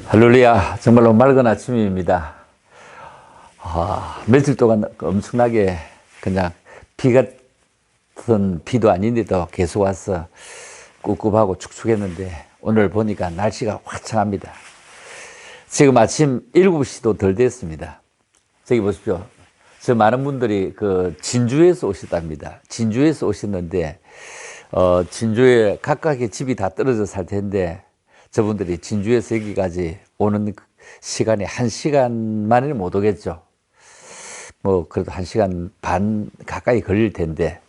할렐루야, 정말로 맑은 아침입니다. 며칠 동안 엄청나게 그냥 비 같은 비도 아닌데도 계속 와서 꿉꿉하고 축축했는데 오늘 보니까 날씨가 화창합니다. 지금 아침 7시도 덜 됐습니다. 저기 보십시오. 저 많은 분들이 그 진주에서 오셨답니다. 진주에서 오셨는데, 진주에 각각의 집이 다 떨어져 살 텐데, 저분들이 진주에서 여기까지 오는 시간이 1시간 만에는 못 오겠죠. 뭐, 그래도 1시간 반 가까이 걸릴 텐데,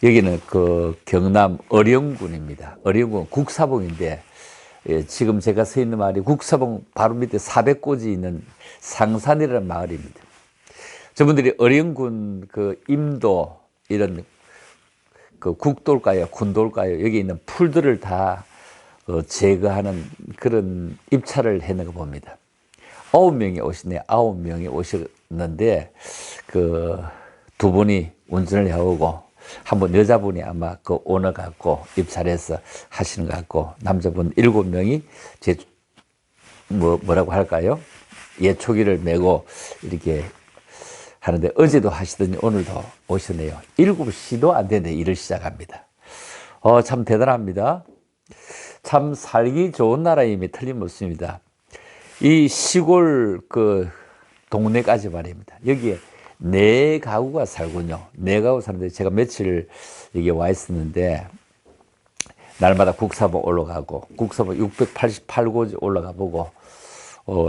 여기는 그 경남 어령군입니다. 어령군 국사봉인데, 예, 지금 제가 서 있는 마을이 국사봉 바로 밑에 400고지 있는 상산이라는 마을입니다. 저분들이 어령군 그 임도 이런 그 국도일까요, 군도일까요, 여기 있는 풀들을 다 제거하는 그런 입찰을 해는 거 봅니다. 9명이 오시네. 9명이 오셨는데 그 두 분이 운전을 해오고 한 분 여자분이 아마 그 오너 같고 입찰해서 하시는 것 같고, 남자분 7명이 제 뭐라고 할까요? 예초기를 메고 이렇게 하는데, 어제도 하시더니 오늘도 오셨네요. 7시도 안 되는데 일을 시작합니다. 참 대단합니다. 참 살기 좋은 나라임이 틀림없습니다. 이 시골 그 동네까지 말입니다. 여기에 4가구가 살군요. 4가구 사는데, 제가 며칠 여기 와 있었는데 날마다 국사봉 올라가고 국사봉 688고지 올라가 보고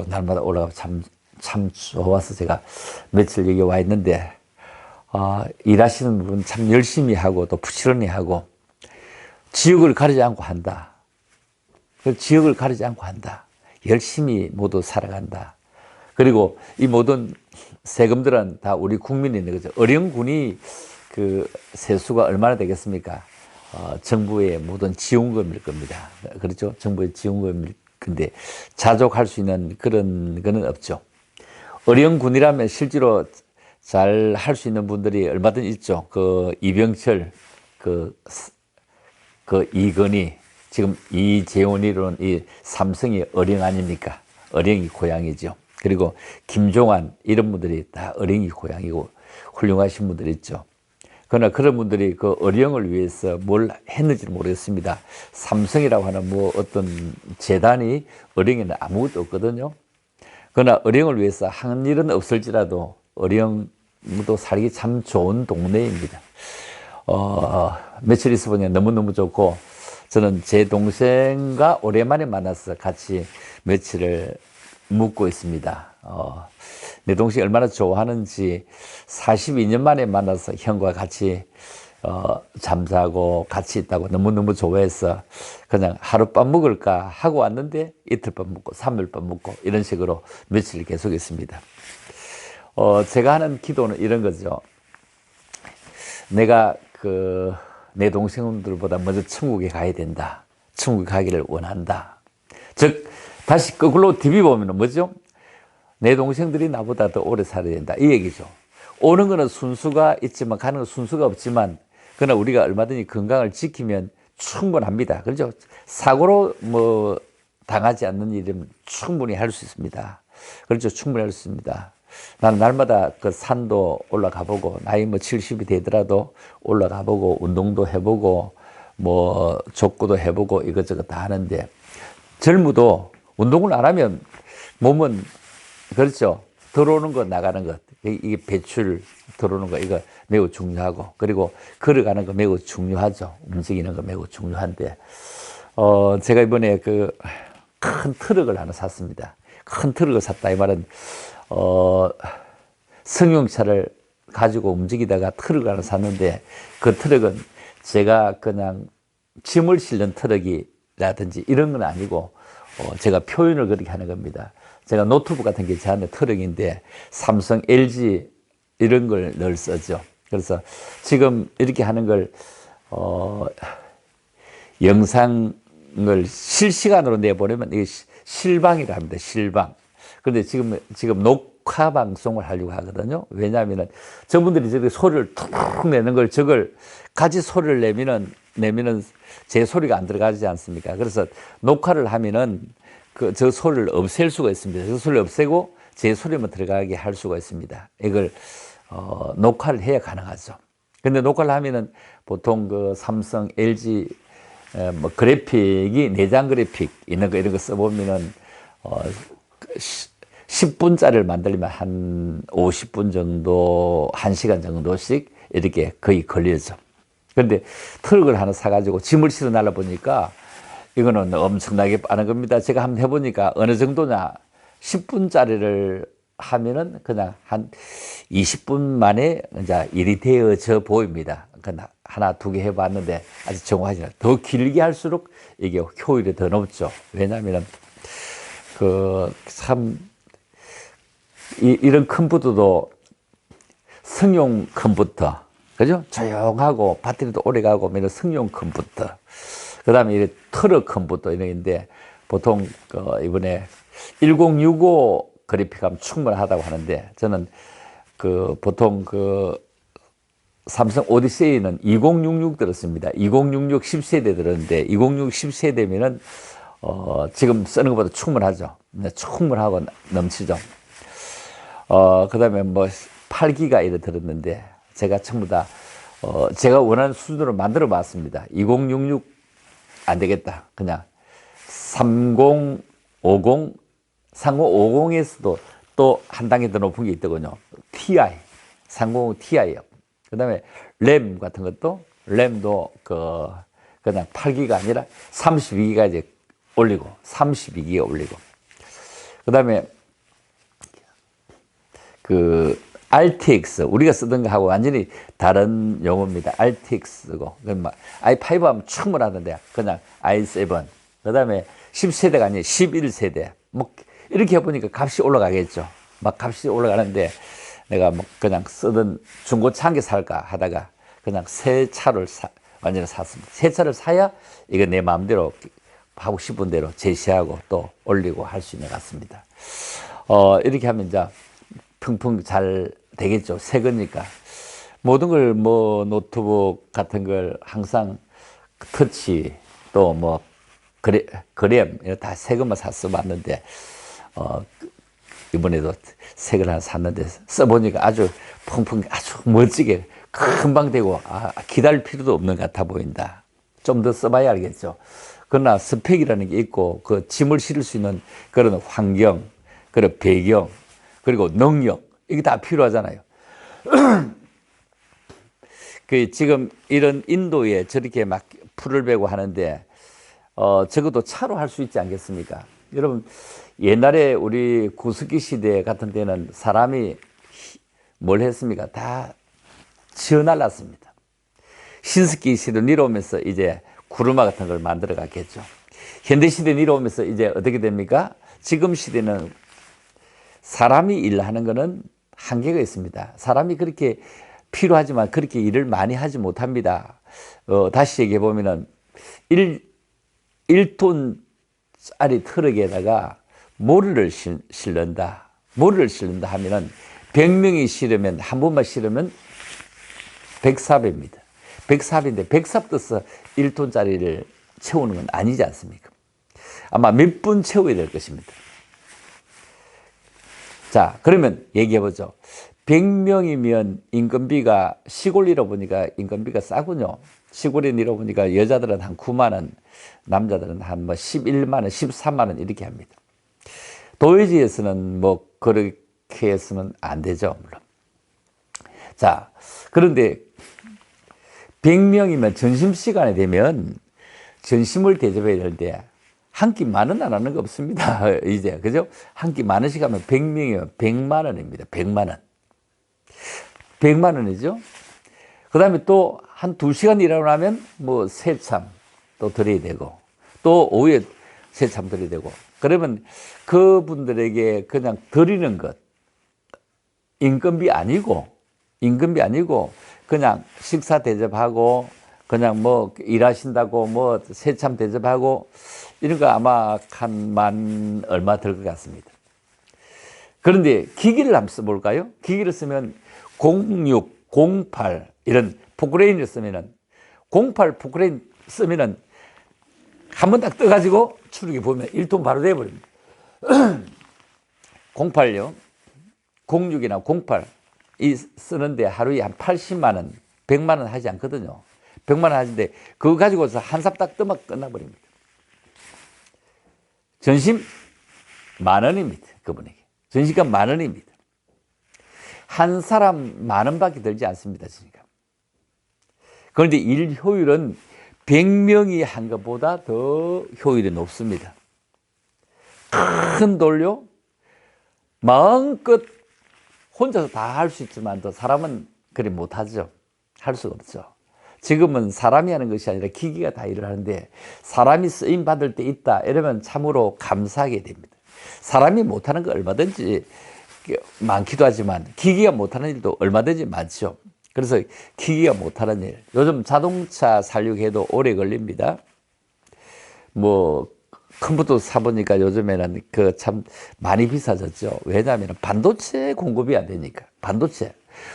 날마다 올라가고 참 좋아서 제가 며칠 여기 와 있는데, 일하시는 분 참 열심히 하고 또 부지런히 하고 지역을 가리지 않고 한다. 지역을 가리지 않고 한다. 열심히 모두 살아간다. 그리고 이 모든 세금들은 다 우리 국민이 있는 거죠. 어령군이 그 세수가 얼마나 되겠습니까? 정부의 모든 지원금일 겁니다. 그렇죠? 정부의 지원금일 건데 자족할 수 있는 그런 거는 없죠. 어령군이라면 실제로 잘 할 수 있는 분들이 얼마든지 있죠. 그 이병철, 그 이건희, 지금 이재원이로는 이 삼성이 어령 아닙니까? 어령이 고향이죠. 그리고 김종환, 이런 분들이 다 어령이 고향이고 훌륭하신 분들이 있죠. 그러나 그런 분들이 그 어령을 위해서 뭘 했는지 모르겠습니다. 삼성이라고 하는 뭐 어떤 재단이 어령에는 아무것도 없거든요. 그러나 어령을 위해서 한 일은 없을지라도 어령도 살기 참 좋은 동네입니다. 며칠 있어 보니 너무너무 좋고, 저는 제 동생과 오랜만에 만나서 같이 며칠을 묵고 있습니다. 내 동생이 얼마나 좋아하는지 42년 만에 만나서 형과 같이 잠자고 같이 있다고 너무너무 좋아해서 그냥 하룻밤 묵을까 하고 왔는데, 이틀밤 묵고 3일밤 묵고 이런 식으로 며칠 계속 있습니다. 제가 하는 기도는 이런 거죠. 내가 내 동생들보다 먼저 천국에 가야 된다. 천국에 가기를 원한다. 즉, 다시 거꾸로 뒤집어보면 뭐죠? 내 동생들이 나보다 더 오래 살아야 된다. 이 얘기죠. 오는 거는 순수가 있지만 가는 건 순수가 없지만, 그러나 우리가 얼마든지 건강을 지키면 충분합니다. 그렇죠? 사고로 뭐 당하지 않는 일은 충분히 할 수 있습니다. 그렇죠? 충분히 할 수 있습니다. 나는 날마다 그 산도 올라가 보고, 나이 뭐 70이 되더라도 올라가 보고, 운동도 해보고, 뭐 족구도 해보고 이것저것 다 하는데, 젊어도 운동을 안 하면 몸은, 그렇죠, 들어오는 거 나가는 것, 이게 배출 들어오는 거, 이거 매우 중요하고, 그리고 걸어가는 거 매우 중요하죠. 움직이는 거 매우 중요한데, 제가 이번에 그 큰 트럭을 하나 샀습니다. 큰 트럭을 샀다 이 말은 승용차를 가지고 움직이다가 트럭을 하나 샀는데, 그 트럭은 제가 그냥 짐을 실는 트럭이라든지 이런 건 아니고, 제가 표현을 그렇게 하는 겁니다. 제가 노트북 같은 게 제 안에 트럭인데 삼성, LG 이런 걸 늘 쓰죠. 그래서 지금 이렇게 하는 걸 영상을 실시간으로 내보내면 이게 실방이라 합니다. 실방. 그런데 지금 녹화 방송을 하려고 하거든요. 왜냐하면은 저분들이 저기 소리를 툭 내는 걸, 저걸 같이 소리를 내면은 제 소리가 안 들어가지 않습니까? 그래서 녹화를 하면은 저 소리를 없앨 수가 있습니다. 저 소리를 없애고 제 소리만 들어가게 할 수가 있습니다. 이걸 녹화를 해야 가능하죠. 근데 녹화를 하면은 보통 그 삼성, LG 뭐 그래픽이 내장 그래픽 이런 거 써보면은 10분짜리를 만들려면 한 50분 정도, 1시간 정도씩 이렇게 거의 걸려죠. 그런데 트럭을 하나 사가지고 짐을 실어 날라보니까 이거는 엄청나게 빠른 겁니다. 제가 한번 해보니까 어느 정도냐. 10분짜리를 하면은 그냥 한 20분 만에 이제 일이 되어져 보입니다. 하나, 두 개 해봤는데 아직 정확하지 않아요. 더 길게 할수록 이게 효율이 더 높죠. 왜냐하면 이런 컴퓨터도 성용 컴퓨터, 그죠? 조용하고 배터리도 오래 가고 이런 성용 컴퓨터. 그 다음에 이 트럭 컴퓨터 이런 건데 보통 이번에 1065 그래픽하면 충분하다고 하는데 저는 보통 삼성 오디세이는 2066 들었습니다. 2066 10세대 들었는데 2066 10세대면은 지금 쓰는 것보다 충분하죠. 충분하고 넘치죠. 그 다음에 뭐 8기가 이래 들었는데 제가 전부 다 제가 원하는 수준으로 만들어 봤습니다. 2066 안 되겠다. 그냥 3050, 3050에서도 또 한 단계 더 높은 게 있더군요. TI, 350 Ti요. 그 다음에 램 같은 것도, 램도 그냥 8기가 아니라 32기가 이제 올리고, 32기가 올리고. 그 다음에 RTX, 우리가 쓰던 거하고 완전히 다른 용어입니다. RTX고. i5 하면 충분하던데, 그냥 i7. 그 다음에 10세대가 아니라 11세대. 뭐, 이렇게 해보니까 값이 올라가겠죠. 막 값이 올라가는데, 내가 뭐 그냥 쓰던 중고차 한 개 살까 하다가 그냥 새 차를 완전히 샀습니다. 새 차를 사야 이거 내 마음대로 하고 싶은 대로 제시하고 또 올리고 할 수 있는 것 같습니다. 이렇게 하면 이제 평풍 잘 되겠죠. 새 거니까. 모든 걸 뭐 노트북 같은 걸 항상 터치 또 뭐 그램 다 새 것만 샀어봤는데 이번에도 새 걸 하나 샀는데 써보니까 아주 펑펑 아주 멋지게 금방 되고 기다릴 필요도 없는 것 같아 보인다. 좀 더 써봐야 알겠죠. 그러나 스펙이라는 게 있고 그 짐을 실을 수 있는 그런 환경, 그런 배경, 그리고 능력 이게 다 필요하잖아요. 지금 이런 인도에 저렇게 막 풀을 베고 하는데 적어도 차로 할 수 있지 않겠습니까? 여러분 옛날에 우리 구석기 시대 같은 때는 사람이 뭘 했습니까? 다 지어날랐습니다. 신석기 시대 내려오면서 이제 구르마 같은 걸 만들어 갔겠죠. 현대 시대 내려오면서 이제 어떻게 됩니까? 지금 시대는 사람이 일하는 거는 한계가 있습니다. 사람이 그렇게 필요하지만 그렇게 일을 많이 하지 못합니다. 다시 얘기해 보면은 1톤짜리 트럭에다가 모래를 실는다. 모래를 실는다 하면은 100명이 실으면 한 번만 실으면 100삽입니다. 100삽인데 100삽 떠서 1톤짜리를 채우는 건 아니지 않습니까? 아마 몇 분 채워야 될 것입니다. 자, 그러면 얘기해 보죠. 100명이면 인건비가 시골 이러 보니까 인건비가 싸군요. 시골에 이러 보니까 여자들은 한 9만 원, 남자들은 한 뭐 11만 원, 13만 원 이렇게 합니다. 도회지에서는 뭐 그렇게 해서는 안 되죠, 물론. 자, 그런데 100명이면 점심시간에 되면 점심을 대접해야 되는데 한 끼 10,000원 안 하는 거 없습니다. 이제, 그죠? 한 끼 10,000원씩 하면 100명이면 100만 원입니다. 100만 원. 100만 원이죠? 그 다음에 또 한 2시간 일하고 나면 뭐 새참 또 드려야 되고 또 오후에 새참 드려야 되고 그러면 그분들에게 그냥 드리는 것 임금비 아니고 그냥 식사 대접하고 그냥 뭐 일하신다고 뭐 새참 대접하고 이런 거 아마 한 만 얼마 들 것 같습니다. 그런데 기기를 한번 써볼까요? 기기를 쓰면 06, 08 이런 포크레인을 쓰면은 08 포크레인 쓰면은 한 번 딱 떠가지고 추르기 보면 1톤 바로 돼버립니다. 08요. 06이나 08 이 쓰는데 하루에 한 80만 원, 100만 원 하지 않거든요. 100만 원 하는데 그거 가지고서 한 삽 딱 떠면 끝나버립니다. 전심 10,000원입니다. 그분에게. 전시가 10,000원입니다. 한 사람 10,000원밖에 들지 않습니다. 지금. 그런데 일 효율은 100명이 한 것보다 더 효율이 높습니다. 큰 돌요, 마음껏 혼자서 다 할 수 있지만 또 사람은 그리 못하죠. 할 수가 없죠. 지금은 사람이 하는 것이 아니라 기계가 다 일을 하는데 사람이 쓰임 받을 때 있다 이러면 참으로 감사하게 됩니다. 사람이 못하는 거 얼마든지 많기도 하지만 기계가 못하는 일도 얼마든지 많죠. 그래서 기계가 못하는 일, 요즘 자동차 살려해도 오래 걸립니다. 뭐 컴퓨터 사보니까 요즘에는 그 참 많이 비싸졌죠. 왜냐하면 반도체 공급이 안 되니까. 반도체.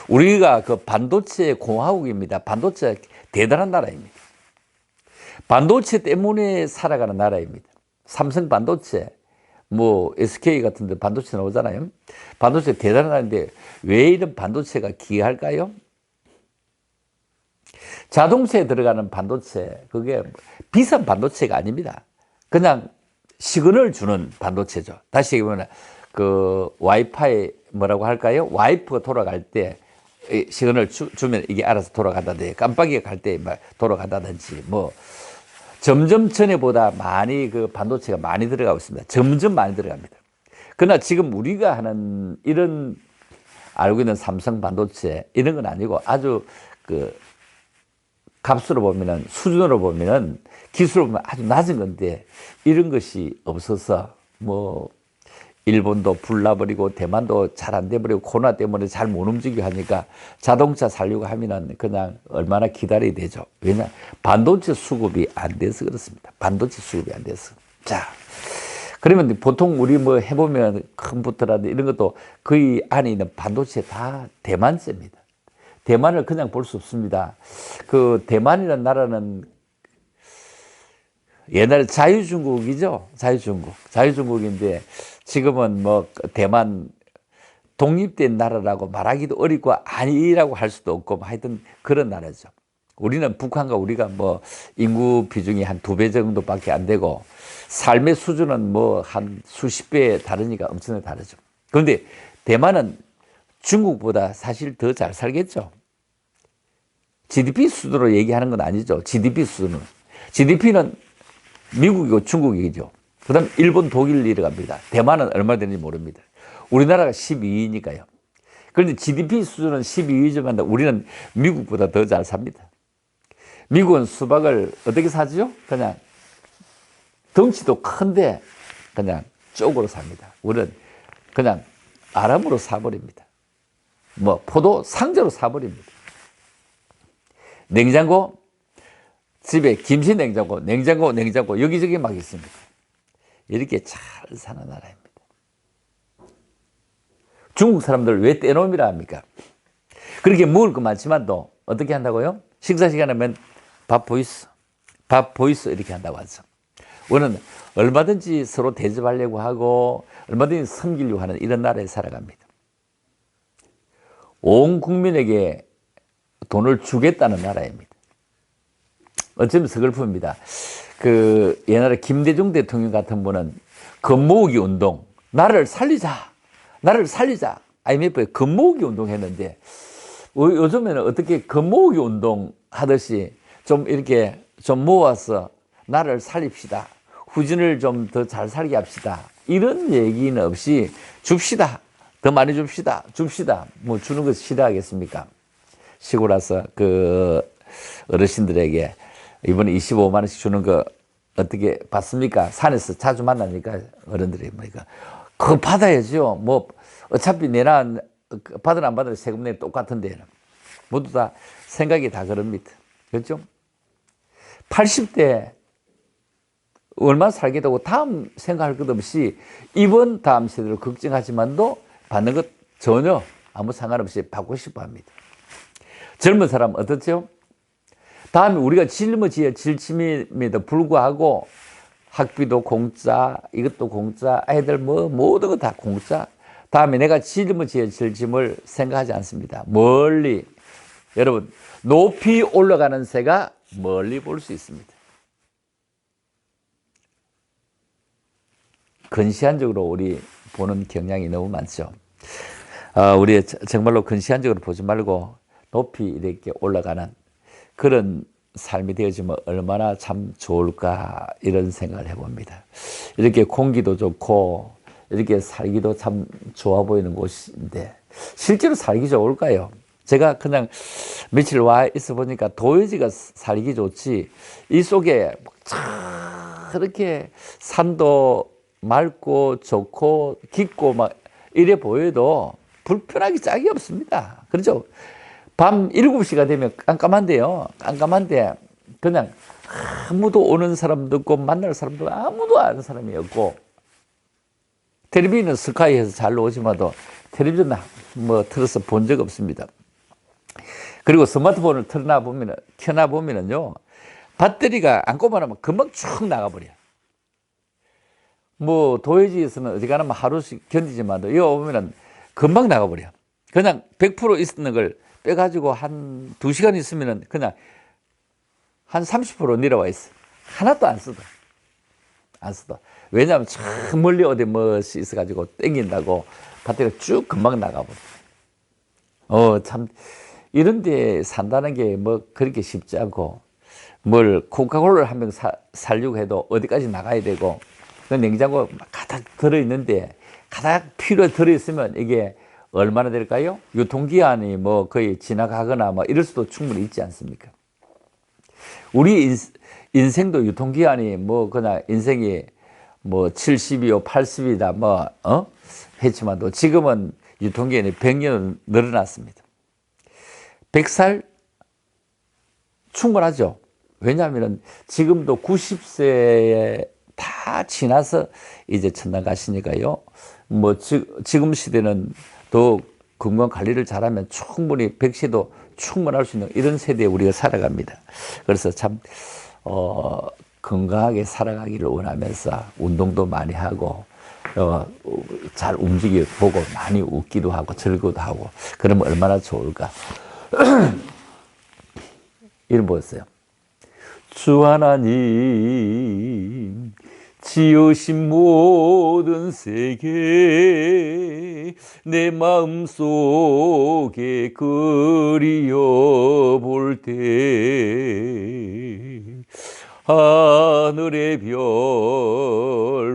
우리가 그 반도체 공화국입니다. 반도체 대단한 나라입니다. 반도체 때문에 살아가는 나라입니다. 삼성 반도체, 뭐 SK 같은 데 반도체 나오잖아요. 반도체 대단한 나라인데 왜 이런 반도체가 귀할까요? 자동차에 들어가는 반도체, 그게 비싼 반도체가 아닙니다. 그냥 시그널 주는 반도체죠. 다시 얘기하면 그 와이파이 뭐라고 할까요? 와이프가 돌아갈 때 시그널 주면 이게 알아서 돌아간다든지, 깜빡이가 갈 때 돌아간다든지, 뭐 점점 전에보다 많이 그 반도체가 많이 들어가고 있습니다. 점점 많이 들어갑니다. 그러나 지금 우리가 하는 이런 알고 있는 삼성 반도체 이런 건 아니고 아주 그 값으로 보면은, 수준으로 보면은, 기술로 보면 아주 낮은 건데 이런 것이 없어서 뭐 일본도 불나버리고 대만도 잘 안 돼버리고 코로나 때문에 잘 못 움직이고 하니까 자동차 살려고 하면은 그냥 얼마나 기다려야 되죠. 왜냐, 반도체 수급이 안 돼서 그렇습니다. 반도체 수급이 안 돼서. 자, 그러면 보통 우리 뭐 해보면 컴퓨터라든지 이런 것도 거의 안에 있는 반도체 다 대만제입니다. 대만을 그냥 볼 수 없습니다. 그 대만이라는 나라는 옛날에 자유중국이죠. 자유중국인데 지금은 뭐 대만 독립된 나라라고 말하기도 어렵고 아니라고 할 수도 없고 하여튼 그런 나라죠. 우리는 북한과 우리가 뭐 인구 비중이 한 2배 정도밖에 안 되고 삶의 수준은 뭐 한 수십 배 다르니까 엄청나게 다르죠. 그런데 대만은 중국보다 사실 더 잘 살겠죠. GDP 수준으로 얘기하는 건 아니죠. GDP 수준은. GDP는 미국이고 중국이죠. 그 다음 일본, 독일 이래갑니다. 대만은 얼마 되는지 모릅니다. 우리나라가 12위니까요. 그런데 GDP 수준은 12위지만 우리는 미국보다 더 잘 삽니다. 미국은 수박을 어떻게 사죠? 그냥 덩치도 큰데 그냥 쪽으로 삽니다. 우리는 그냥 아람으로 사버립니다. 뭐 포도 상자로 사버립니다. 냉장고, 집에 김치 냉장고 여기저기 막 있습니다. 이렇게 잘 사는 나라입니다. 중국 사람들 왜 떼놈이라 합니까? 그렇게 먹을 거 많지만도 어떻게 한다고요? 식사 시간 하면 밥 보이스 이렇게 한다고 하죠. 우리는 얼마든지 서로 대접하려고 하고 얼마든지 섬기려고 하는 이런 나라에 살아갑니다. 온 국민에게 돈을 주겠다는 나라입니다. 어쩌면 서글픕니다. 그 옛날에 김대중 대통령 같은 분은 겁모으기 운동, 나를 살리자. IMF에 겁모으기 운동 했는데 요즘에는 어떻게 겁모으기 운동 하듯이 좀 이렇게 좀 모아서 나를 살립시다. 후진을 좀 더 잘 살게 합시다. 이런 얘기는 없이 줍시다. 더 많이 줍시다. 뭐 주는 것이 싫어하겠습니까? 시골 와서 그 어르신들에게 이번에 25만 원씩 주는 거 어떻게 받습니까? 산에서 자주 만나니까 어른들이 뭐니까 그거 받아야죠. 뭐 어차피 내나 받으나 안 받으나 세금 내면 똑같은데 모두 다 생각이 다 그럽니다. 그렇죠? 80대 얼마나 살겠다고 다음 생각할 것 없이 이번 다음 세대를 걱정하지만도 받는 것 전혀 아무 상관없이 받고 싶어 합니다. 젊은 사람 어떻죠? 다음에 우리가 짊어질 짐임에도 불구하고 학비도 공짜, 이것도 공짜, 애들 뭐 모든 거 다 공짜. 다음에 내가 짐을 질 짐을 생각하지 않습니다. 멀리, 여러분, 높이 올라가는 새가 멀리 볼 수 있습니다. 근시안적으로 우리 보는 경향이 너무 많죠. 우리 정말로 근시안적으로 보지 말고 높이 이렇게 올라가는 그런 삶이 되어지면 얼마나 참 좋을까 이런 생각을 해봅니다. 이렇게 공기도 좋고 이렇게 살기도 참 좋아 보이는 곳인데 실제로 살기 좋을까요? 제가 그냥 며칠 와 있어 보니까 도요지가 살기 좋지 이 속에 그렇게 산도 맑고 좋고 깊고 막 이래 보여도 불편하기 짝이 없습니다. 그렇죠? 밤 7시가 되면 깜깜한데요. 깜깜한데 그냥 아무도 오는 사람도 없고 만날 사람도 아무도 아는 사람이 없고 텔레비전은 스카이에서 잘 나오지만도 텔레비전 뭐 틀어서 본 적 없습니다. 그리고 스마트폰을 켜놔보면은요 배터리가 안고만 하면 금방 쭉 나가버려. 뭐 도해지에서는 어지간하면 뭐 하루씩 견디지만도 이거 보면은 금방 나가버려. 그냥 100% 있는 걸 빼가지고 한 2시간 있으면은 그냥 한 30% 내려와 있어. 하나도 안 쓰다. 안 쓰다. 왜냐하면 저 멀리 어디 뭐이 있어가지고 땡긴다고 배터리가 쭉 금방 나가버려. 참 이런 데 산다는 게 뭐 그렇게 쉽지 않고 뭘 코카콜라를 한 병 살려고 해도 어디까지 나가야 되고 그 냉장고 가득 들어있는데 가득 필요에 들어있으면 이게 얼마나 될까요? 유통기한이 뭐 거의 지나가거나 뭐 이럴 수도 충분히 있지 않습니까? 우리 인생도 유통기한이 뭐 그냥 인생이 뭐 70이요 80이다 뭐 했지만도 지금은 유통기한이 100년 늘어났습니다. 100살 충분하죠. 왜냐하면 지금도 90세에 다 지나서 이제 천당 가시니까요. 뭐 지금 시대는 더 건강 관리를 잘하면 충분히 100세도 충분할 수 있는 이런 세대에 우리가 살아갑니다. 그래서 참 건강하게 살아가기를 원하면서 운동도 많이 하고 잘 움직여 보고 많이 웃기도 하고 즐거워도 하고 그러면 얼마나 좋을까. 이름 보였어요. 주 하나님 지으신 모든 세계 내 마음속에 그리워볼 때 하늘의 별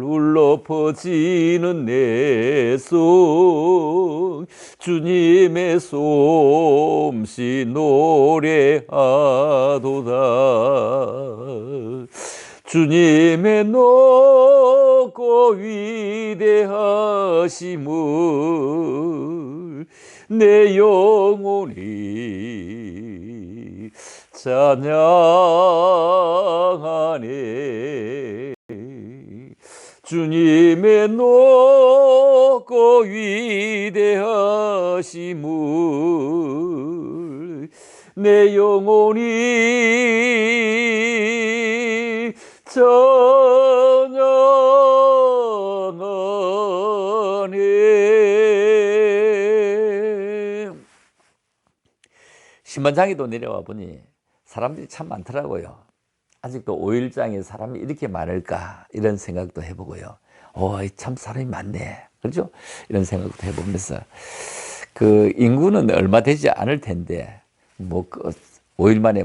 울려 퍼지는 내 손 주님의 솜씨 노래하도다 주님의 높고 위대하심을 내 영혼이 찬양하네 주님의 높고 위대하심을 내 영혼이 찬양하네. 신번장에도 내려와 보니 사람들이 참 많더라고요. 아직도 5일장에 사람이 이렇게 많을까 이런 생각도 해보고요. 참 사람이 많네. 그렇죠? 이런 생각도 해보면서 그 인구는 얼마 되지 않을 텐데 뭐 5일 만에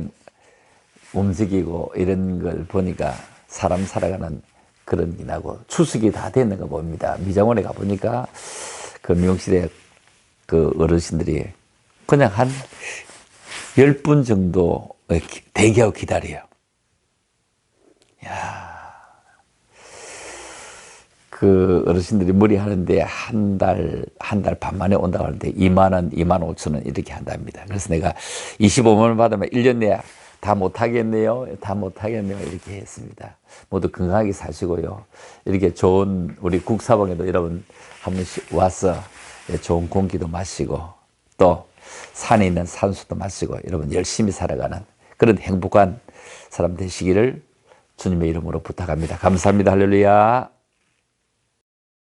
움직이고 이런 걸 보니까 사람 살아가는 그런 게 나고 추석이 다 됐는 거 봅니다. 미장원에 가보니까 그 미용실에 그 어르신들이 그냥 한 10분 정도 대기하고 기다려요. 야, 그 어르신들이 머리 하는데 한 달 반 만에 온다고 하는데 2만 원, 2만 5천 원 이렇게 한답니다. 그래서 내가 25만 원 받으면 1년 내에 다 못하겠네요. 다 못하겠네요. 이렇게 했습니다. 모두 건강하게 사시고요. 이렇게 좋은 우리 국사방에도 여러분 한 번씩 와서 좋은 공기도 마시고 또 산에 있는 산수도 마시고 여러분 열심히 살아가는 그런 행복한 사람 되시기를 주님의 이름으로 부탁합니다. 감사합니다. 할렐루야.